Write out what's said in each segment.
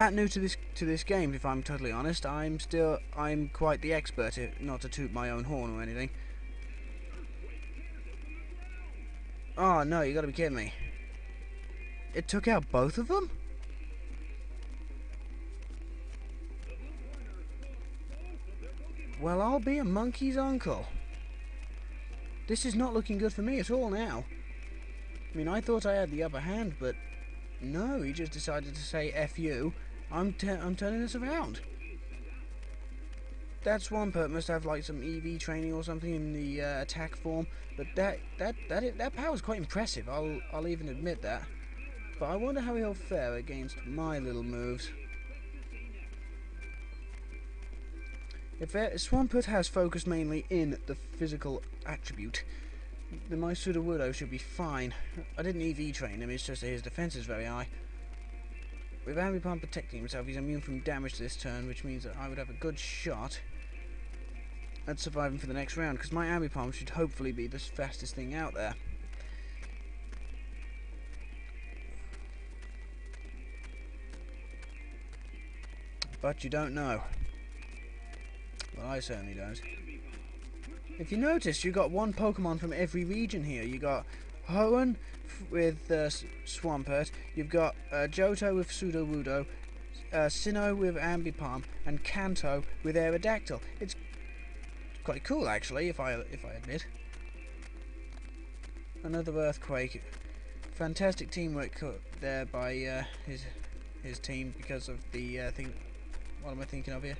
That new to this game, if I'm totally honest. I'm quite the expert, not to toot my own horn or anything. Oh no, you gotta be kidding me. It took out both of them? Well, I'll be a monkey's uncle. This is not looking good for me at all now. I mean, I thought I had the upper hand, but no, he just decided to say F you. I'm turning this around. That Swampert must have like some EV training or something in the attack form, but that power is quite impressive. I'll even admit that. But I wonder how he'll fare against my little moves. If Swampert has focus mainly in the physical attribute, then my Sudowoodo should be fine. I didn't EV train him, it's just that his defense is very high. With Ambipom protecting himself, he's immune from damage this turn, which means that I would have a good shot at surviving for the next round, because my Ambipom should hopefully be the fastest thing out there. But you don't know. Well, I certainly don't. If you notice, you got one Pokemon from every region here. You got Hoenn with Swampert, you've got Johto with Sudowoodo, Sinnoh with Ambipom, and Kanto with Aerodactyl. It's quite cool, actually, if I admit. Another Earthquake. Fantastic teamwork there by his team because of the thing. What am I thinking of here?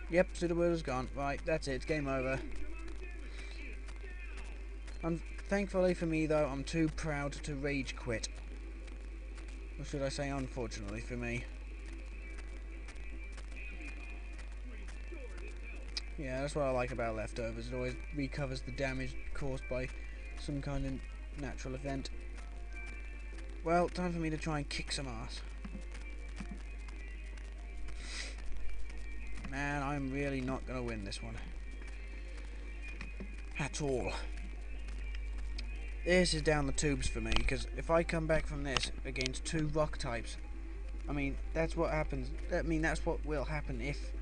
Yep, Sudowoodo's gone. Right, that's it. Game over. Thankfully for me, though, I'm too proud to rage quit. Or should I say, unfortunately for me. Yeah, that's what I like about Leftovers. It always recovers the damage caused by some kind of natural event. Well, time for me to try and kick some ass. Man, I'm really not going to win this one. At all. This is down the tubes for me, because if I come back from this against two rock types, I mean, that's what happens. I mean, that's what will happen if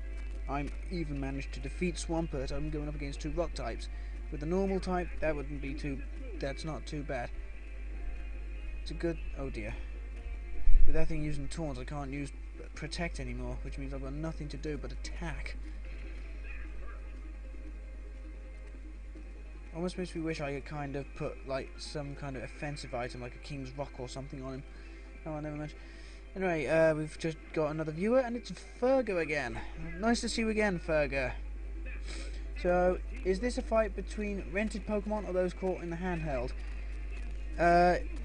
I'm even managed to defeat Swampert. I'm going up against two rock types. With the normal type, that wouldn't be too... That's not too bad. It's a good... Oh dear. With that thing using taunts, I can't use protect anymore, which means I've got nothing to do but attack. Almost makes me wish I could kind of put like some kind of offensive item like a King's Rock or something on him. Oh, never mind. Anyway, we've just got another viewer, and it's Fergus again. Nice to see you again, Fergus. So, is this a fight between rented Pokemon or those caught in the handheld?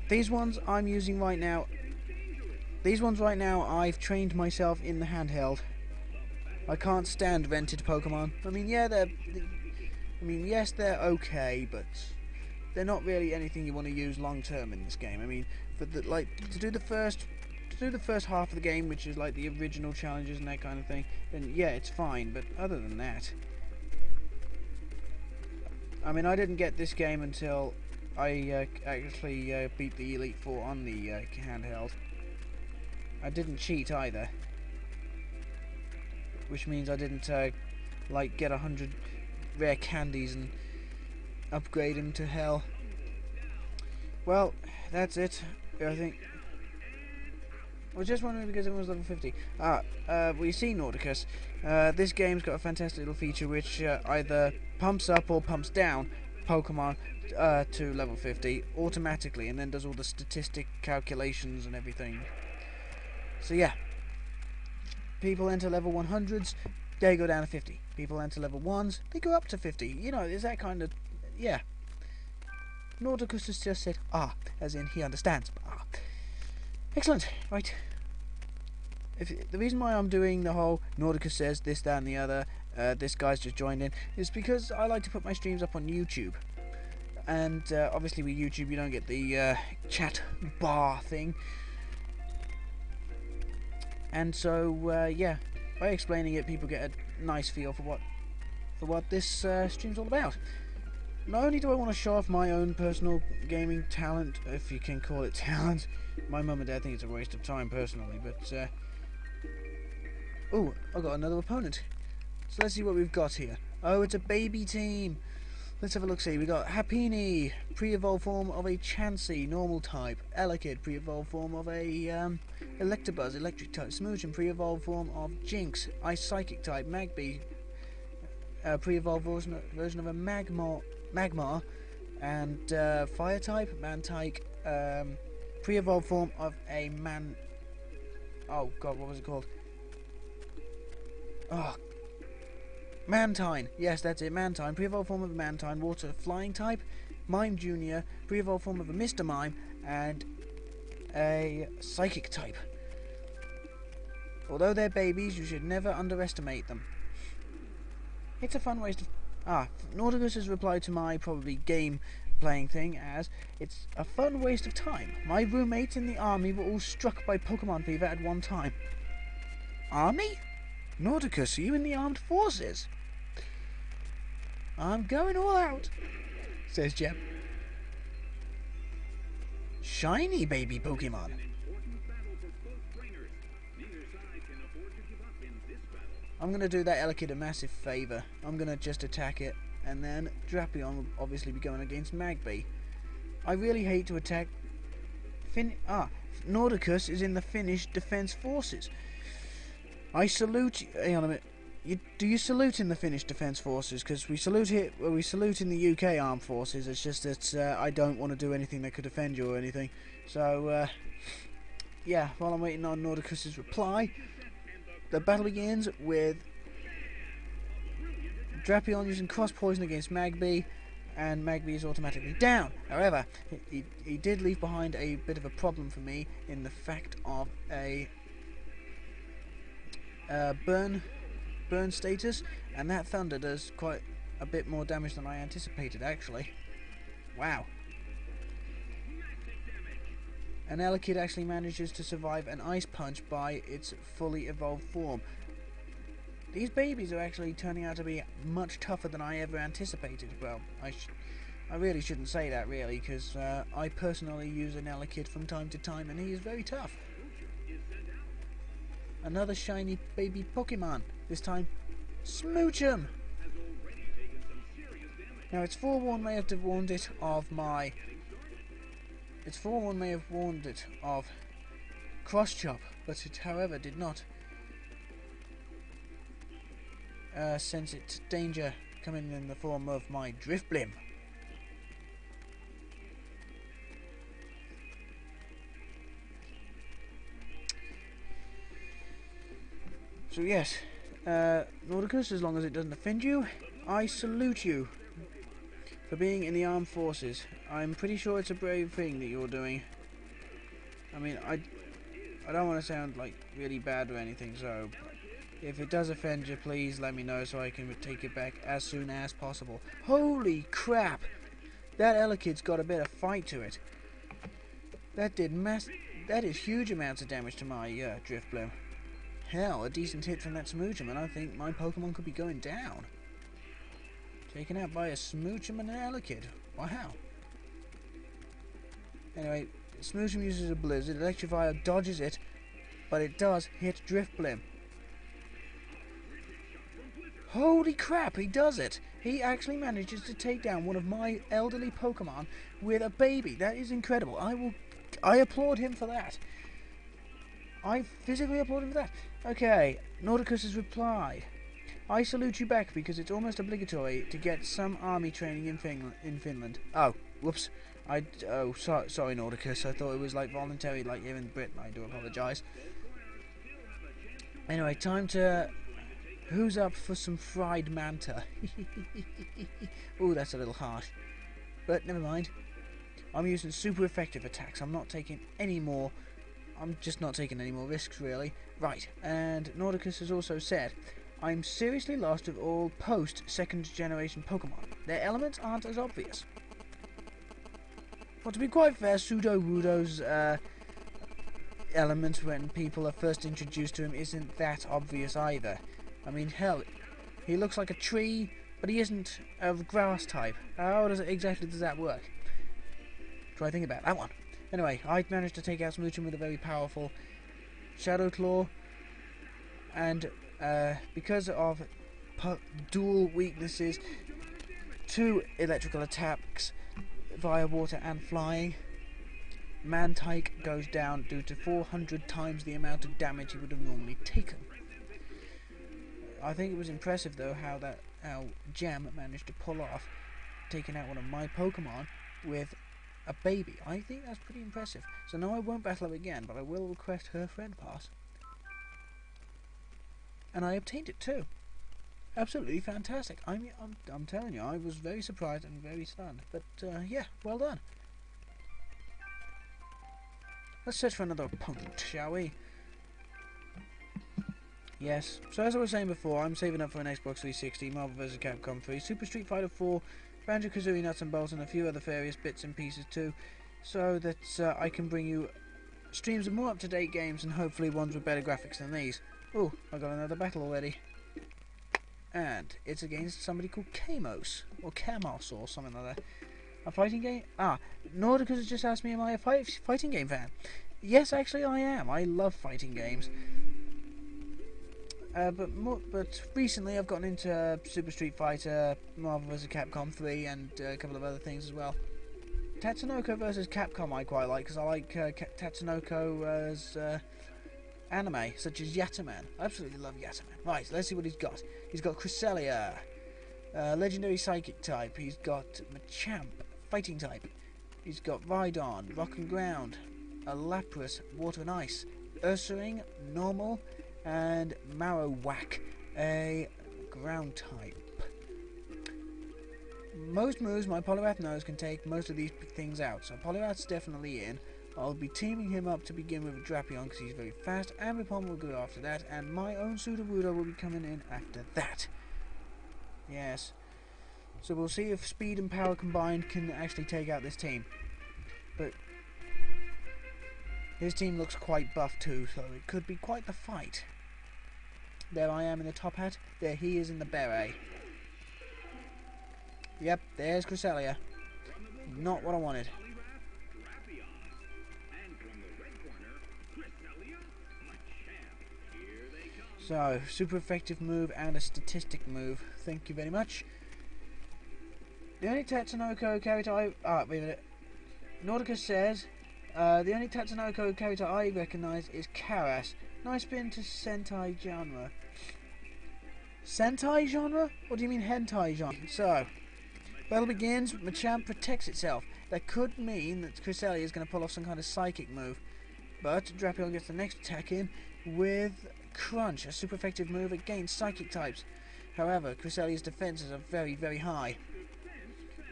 These ones I'm using right now. These ones right now, I've trained myself in the handheld. I can't stand rented Pokemon. I mean, yeah, yes, they're okay, but they're not really anything you want to use long term in this game. I mean, for the to do the first half of the game, which is like the original challenges and that kind of thing, then yeah, it's fine. But other than that, I mean, I didn't get this game until I actually beat the Elite Four on the handheld. I didn't cheat either, which means I didn't like get 100 rare candies and upgrade him to hell. Well, that's it. I think. I was just wondering because everyone's level 50. We see Nauticus. This game's got a fantastic little feature which either pumps up or pumps down Pokemon to level 50 automatically, and then does all the statistic calculations and everything. So yeah, people enter level 100s, they go down to 50. People enter level 1s, they go up to 50. You know, is that kind of... yeah. Nauticus has just said, ah, as in he understands. Ah. Excellent, right. The reason why I'm doing the whole Nauticus says this, that and the other, this guy's just joined in, is because I like to put my streams up on YouTube. And obviously with YouTube you don't get the chat bar thing. And so, yeah, by explaining it, people get a nice feel for what this stream's all about. not only do I want to show off my own personal gaming talent, if you can call it talent. My mum and dad think it's a waste of time personally, but oh, I got another opponent. So let's see what we've got here. Oh, it's a baby team. Let's have a look. See, we got Happiny, pre-evolved form of a Chansey, normal type. Elekid, pre-evolved form of a Electabuzz, electric type. Smoochum, pre-evolved form of Jinx, ice psychic type. Magby, pre-evolved version of a Magmar, and fire type. Mantike, pre-evolved form of a Oh God, what was it called? Oh. Mantine, yes, that's it, Mantine, pre-evolved form of a Mantine, water flying type, Mime Junior, pre-evolved form of a Mr. Mime, and a psychic type. Although they're babies, you should never underestimate them. It's a fun waste of... Nauticus has replied to my probably game playing thing as, it's a fun waste of time. My roommates in the army were all struck by Pokemon fever at one time. Army? Nauticus, are you in the armed forces? I'm going all out, says Jeb. Shiny baby Pokemon. I'm going to do that Elekid a massive favour. I'm going to just attack it, and then Drapion will obviously be going against Magby. I really hate to attack... Nauticus is in the Finnish Defence Forces. I salute you. Hang on a minute. Do you salute in the Finnish Defence Forces? Because we salute here. Well, we salute in the UK Armed Forces. It's just that I don't want to do anything that could offend you or anything. So, yeah. While I'm waiting on Nauticus's reply, the battle begins with Drapion using Cross Poison against Magby, and Magby is automatically down. However, he did leave behind a bit of a problem for me in the fact of a burn status, and that Thunder does quite a bit more damage than I anticipated, actually. Wow. An Elekid actually manages to survive an Ice Punch by its fully evolved form. These babies are actually turning out to be much tougher than I ever anticipated. Well, I really shouldn't say that, really, because I personally use an Elekid from time to time, and he is very tough. Another shiny baby Pokemon. This time, Smoochum! Now, its forewarned may have warned it of my... Its forewarned may have warned it of Cross Chop, but it, however, did not sense its danger coming in the form of my Drifblim. So yes, Nauticus, as long as it doesn't offend you, I salute you for being in the armed forces. I'm pretty sure it's a brave thing that you're doing. I mean, I don't want to sound like really bad or anything, so if it does offend you, please let me know so I can take it back as soon as possible. Holy crap! That Elekid's got a bit of fight to it. That is huge amounts of damage to my Drifblim. Hell, a decent hit from that Smoochum, and I think my Pokemon could be going down. Taken out by a Smoochum and an Elekid. Wow. Anyway, Smoochum uses a Blizzard. Electivire dodges it, but it does hit Drifblim. Holy crap, he does it! He actually manages to take down one of my elderly Pokemon with a baby. That is incredible. I applaud him for that. I physically applaud him for that. Okay, Nauticus's reply. I salute you back because it's almost obligatory to get some army training in Finland. Oh, whoops. Sorry, Nauticus. I thought it was like voluntary, like here in Britain. I do apologise. Anyway, time to... Who's up for some fried manta? Ooh, that's a little harsh. But never mind. I'm using super effective attacks. I'm just not taking any more risks, really. Right, and Nauticus has also said, I'm seriously lost with all post-second generation Pokemon. Their elements aren't as obvious. Well, to be quite fair, Sudowoodo's element when people are first introduced to him isn't that obvious either. I mean, hell, he looks like a tree But he isn't of grass type. How exactly does that work? Try thinking about that one. Anyway, I managed to take out Smoochum with a very powerful Shadow Claw, and because of dual weaknesses, 2 electrical attacks via water and flying, Mantike goes down due to 400 times the amount of damage he would have normally taken. I think it was impressive though how Gem managed to pull off taking out one of my Pokemon with a baby. I think that's pretty impressive. So now I won't battle her again, but I will request her friend pass. And I obtained it too. Absolutely fantastic. I'm telling you, I was very surprised and very stunned. But yeah, well done. Let's search for another opponent, shall we? Yes. So as I was saying before, I'm saving up for an Xbox 360, Marvel vs. Capcom 3, Super Street Fighter 4, Banjo-Kazooie Nuts and Bolts, and a few other various bits and pieces too, so that I can bring you streams of more up-to-date games and hopefully ones with better graphics than these. Oh, I got another battle already. And it's against somebody called Kamos, or Kamos, or something like that. A fighting game? Ah, Nordica has just asked me, am I a fighting game fan? Yes, actually I am. I love fighting games. But recently I've gotten into Super Street Fighter, Marvel vs. Capcom 3, and a couple of other things as well. Tatsunoko vs. Capcom I quite like, because I like Tatsunoko's anime, such as Yataman. I absolutely love Yataman. Right, let's see what he's got. He's got Cresselia, legendary psychic type. He's got Machamp, fighting type. He's got Rhydon, rock and ground, a Lapras, water and ice, Ursaring, normal, and Marowak, a ground type. Most moves my Poliwrath knows can take most of these things out, so Poliwrath's definitely in. I'll be teaming him up to begin with Drapion because he's very fast, and Ripon will go after that, and my own Sudowoodo will be coming in after that. Yes. So we'll see if speed and power combined can actually take out this team. But his team looks quite buff too, so it could be quite the fight. There I am in the top hat, there he is in the beret. Yep, there's Cresselia. Not what I wanted. So, super effective move and a statistic move. Thank you very much. The only Tatsunoko character wait a minute. Nordica says, the only Tatsunoko character I recognise is Karas. Nice spin to Sentai genre. Sentai genre? What do you mean hentai genre? So, battle begins, Machamp protects itself. That could mean that Cresselia is going to pull off some kind of psychic move. But Drapion gets the next attack in with Crunch, a super effective move against psychic types. However, Cresselia's defences are very, very high.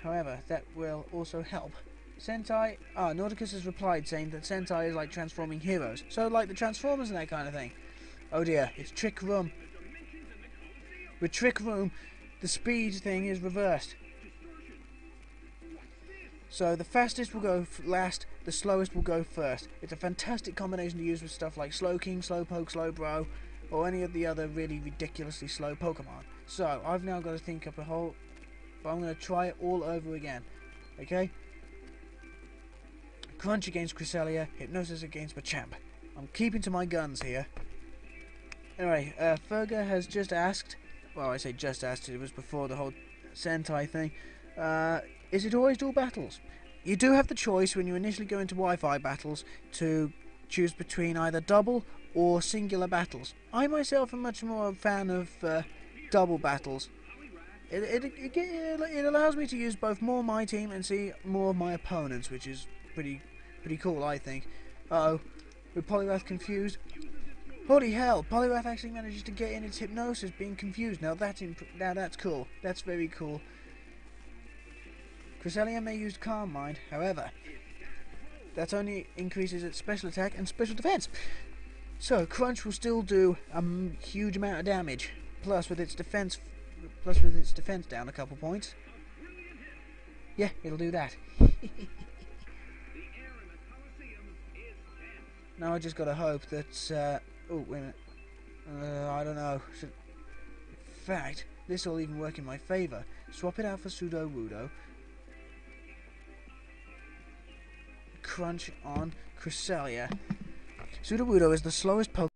However, that will also help. Sentai... Nordicus has replied saying that Sentai is like transforming heroes. So like the Transformers and that kind of thing. Oh dear, it's Trick Room. With Trick Room, the speed thing is reversed. So the fastest will go last, the slowest will go first. It's a fantastic combination to use with stuff like Slowking, Slowpoke, Slowbro, or any of the other really ridiculously slow Pokemon. So I've now got to think up a whole... But I'm going to try it all over again. Okay? Crunch against Cresselia, Hypnosis against Machamp. I'm keeping to my guns here. Anyway, Ferga has just asked... Well, I say just asked, it was before the whole Sentai thing. Is it always dual battles? You do have the choice when you initially go into Wi-Fi battles to choose between either double or singular battles. I myself am much more a fan of double battles. It allows me to use both more of my team and see more of my opponents, which is pretty cool, I think. Uh-oh, with Poliwrath confused. Holy hell, Poliwrath actually manages to get in its hypnosis being confused. Now that's cool. That's very cool. Cresselia may use Calm Mind, however, that only increases its special attack and special defense. So Crunch will still do a huge amount of damage, plus with its defense down a couple points. Yeah, it'll do that. Now I just gotta hope that. Oh wait a minute. I don't know. In fact, This will even work in my favour. Swap it out for Sudowoodo. Crunch on Cresselia. Sudowoodo is the slowest Pokemon